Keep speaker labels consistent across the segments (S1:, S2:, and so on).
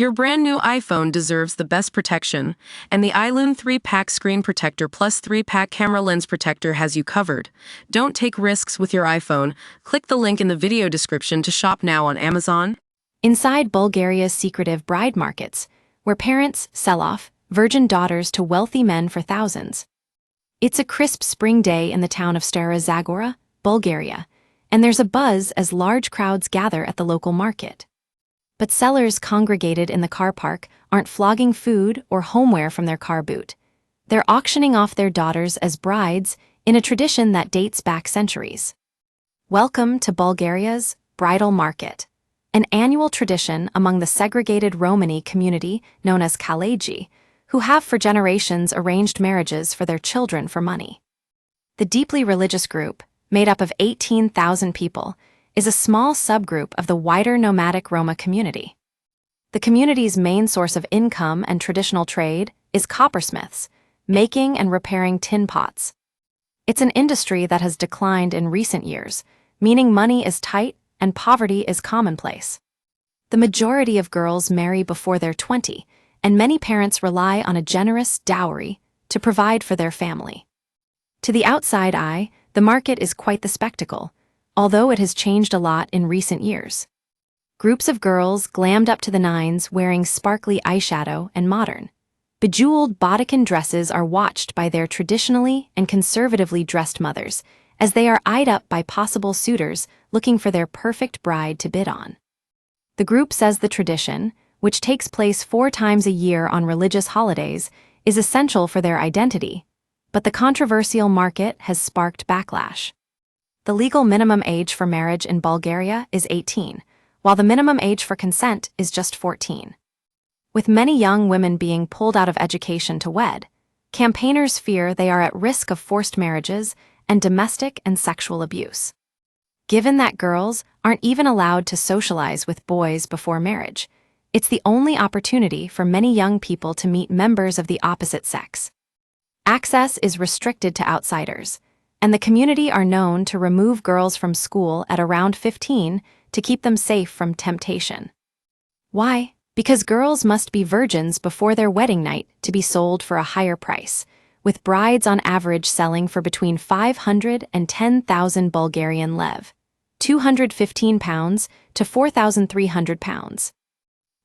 S1: Your brand new iPhone deserves the best protection, and the iLune 3-pack screen protector plus 3-pack camera lens protector has you covered. Don't take risks with your iPhone. Click the link in the video description to shop now on Amazon.
S2: Inside Bulgaria's secretive bride markets, where parents sell off virgin daughters to wealthy men for thousands. It's a crisp spring day in the town of Stara Zagora, Bulgaria, and there's a buzz as large crowds gather at the local market. But sellers congregated in the car park aren't flogging food or homeware from their car boot. They're auctioning off their daughters as brides in a tradition that dates back centuries. Welcome to Bulgaria's bridal market, an annual tradition among the segregated Romani community known as Kalegi, who have for generations arranged marriages for their children for money. The deeply religious group, made up of 18,000 people, is a small subgroup of the wider nomadic Roma community. The community's main source of income and traditional trade is coppersmiths, making and repairing tin pots. It's an industry that has declined in recent years, meaning money is tight and poverty is commonplace. The majority of girls marry before they're 20, and many parents rely on a generous dowry to provide for their family. To the outside eye, the market is quite the spectacle, although it has changed a lot in recent years. Groups of girls glammed up to the nines wearing sparkly eyeshadow and modern, bejeweled bodycon dresses are watched by their traditionally and conservatively dressed mothers as they are eyed up by possible suitors looking for their perfect bride to bid on. The group says the tradition, which takes place 4 times a year on religious holidays, is essential for their identity, but the controversial market has sparked backlash. The legal minimum age for marriage in Bulgaria is 18, while the minimum age for consent is just 14. With many young women being pulled out of education to wed, campaigners fear they are at risk of forced marriages and domestic and sexual abuse. Given that girls aren't even allowed to socialize with boys before marriage, it's the only opportunity for many young people to meet members of the opposite sex. Access is restricted to outsiders, and the community are known to remove girls from school at around 15 to keep them safe from temptation. Why? Because girls must be virgins before their wedding night to be sold for a higher price, with brides on average selling for between 500 and 10,000 Bulgarian lev, £215 to £4,300.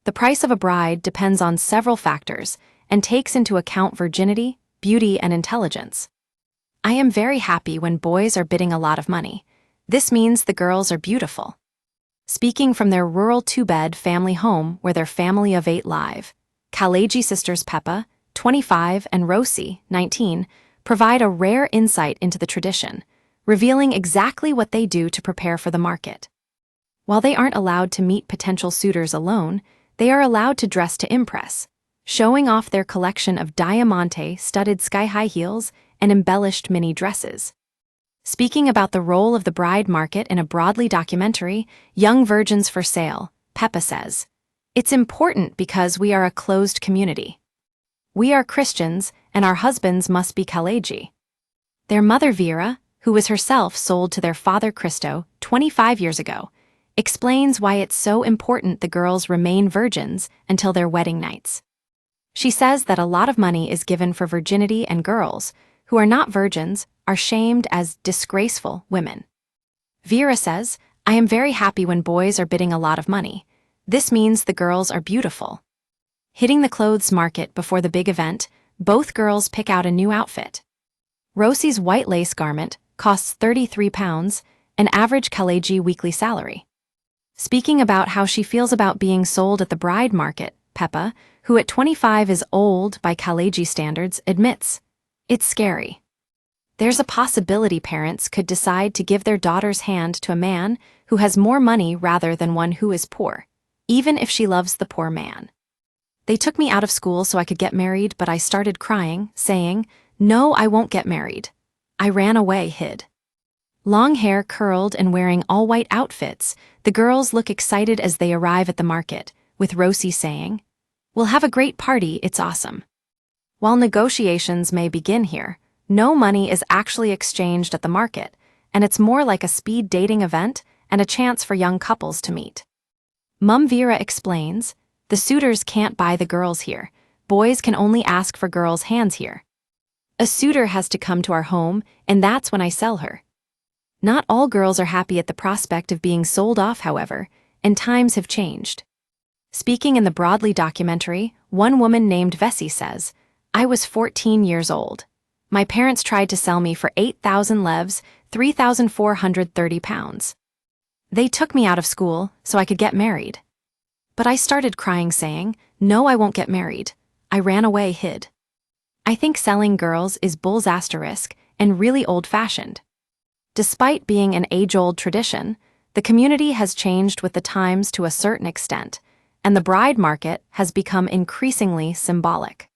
S2: The price of a bride depends on several factors and takes into account virginity, beauty, and intelligence. I am very happy when boys are bidding a lot of money. This means the girls are beautiful. Speaking from their rural 2-bed family home where their family of 8 live, Kalegi sisters Peppa, 25, and Rosi, 19, provide a rare insight into the tradition, revealing exactly what they do to prepare for the market. While they aren't allowed to meet potential suitors alone, they are allowed to dress to impress, showing off their collection of diamante-studded sky-high heels and embellished mini dresses. Speaking about the role of the bride market in a Broadly documentary, Young Virgins for Sale, Peppa says, "It's important because we are a closed community. We are Christians, and our husbands must be Kalegi." Their mother Vera, who was herself sold to their father Christo 25 years ago, explains why it's so important the girls remain virgins until their wedding nights. She says that a lot of money is given for virginity, and girls who are not virgins are shamed as disgraceful women. Vera says, "I am very happy when boys are bidding a lot of money. This means the girls are beautiful." Hitting the clothes market before the big event, both girls pick out a new outfit. Rosi's white lace garment costs £33, an average Kalegi weekly salary. Speaking about how she feels about being sold at the bride market, Peppa, who at 25 is old by Kalegi standards, admits, "It's scary. There's a possibility parents could decide to give their daughter's hand to a man who has more money rather than one who is poor, even if she loves the poor man. They took me out of school so I could get married, but I started crying, saying, 'No, I won't get married.' I ran away, hid." Long hair curled and wearing all-white outfits, the girls look excited as they arrive at the market, with Rosi saying, "We'll have a great party, it's awesome." While negotiations may begin here, no money is actually exchanged at the market, and it's more like a speed dating event and a chance for young couples to meet. Mum Vera explains, The suitors can't buy the girls here. Boys can only ask for girls' hands here. A suitor has to come to our home, and that's when I sell her. Not all girls are happy at the prospect of being sold off, however, and times have changed. Speaking in the Broadly documentary, one woman named Vesey says, "I was 14 years old. My parents tried to sell me for 8,000 levs, 3,430 pounds. They took me out of school so I could get married. But I started crying saying, 'No, I won't get married.' I ran away, hid." I think selling girls is bull's asterisk and really old-fashioned. Despite being an age-old tradition, the community has changed with the times to a certain extent, and the bride market has become increasingly symbolic.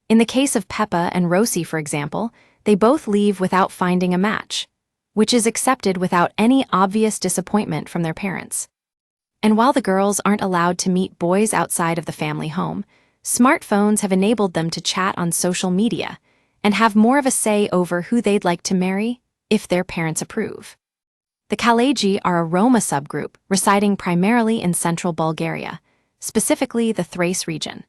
S2: In the case of Peppa and Rosie, for example, they both leave without finding a match, which is accepted without any obvious disappointment from their parents. And while the girls aren't allowed to meet boys outside of the family home, smartphones have enabled them to chat on social media and have more of a say over who they'd like to marry if their parents approve. The Kalegi are a Roma subgroup residing primarily in central Bulgaria, specifically the Thrace region.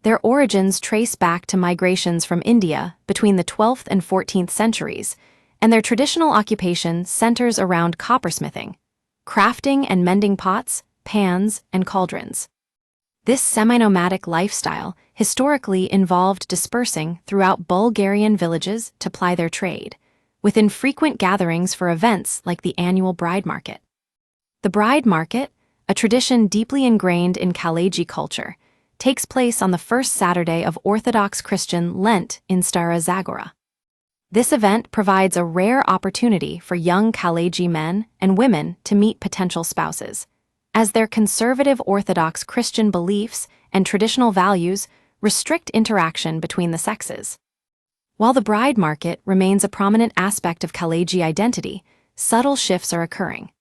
S2: Their origins trace back to migrations from India between the 12th and 14th centuries, and their traditional occupation centers around coppersmithing, crafting and mending pots, pans, and cauldrons. This semi-nomadic lifestyle historically involved dispersing throughout Bulgarian villages to ply their trade, with infrequent gatherings for events like the annual bride market. The bride market, a tradition deeply ingrained in Kalegi culture, takes place on the first Saturday of Orthodox Christian Lent in Stara Zagora. This event provides a rare opportunity for young Kalegi men and women to meet potential spouses, as their conservative Orthodox Christian beliefs and traditional values restrict interaction between the sexes. While the bride market remains a prominent aspect of Kalegi identity, subtle shifts are occurring.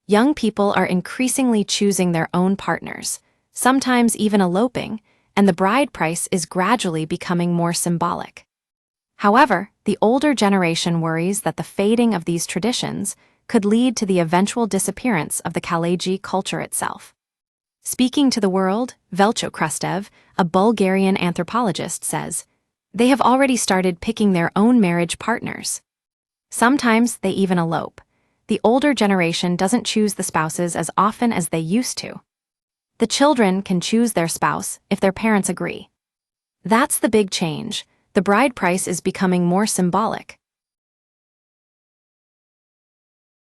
S2: Young people are increasingly choosing their own partners, sometimes even eloping, and the bride price is gradually becoming more symbolic. However, the older generation worries that the fading of these traditions could lead to the eventual disappearance of the Kalegi culture itself. Speaking to the World, Velcho Krustev, a Bulgarian anthropologist, says, "They have already started picking their own marriage partners. Sometimes they even elope. The older generation doesn't choose the spouses as often as they used to. The children can choose their spouse if their parents agree." That's the big change. The bride price is becoming more symbolic.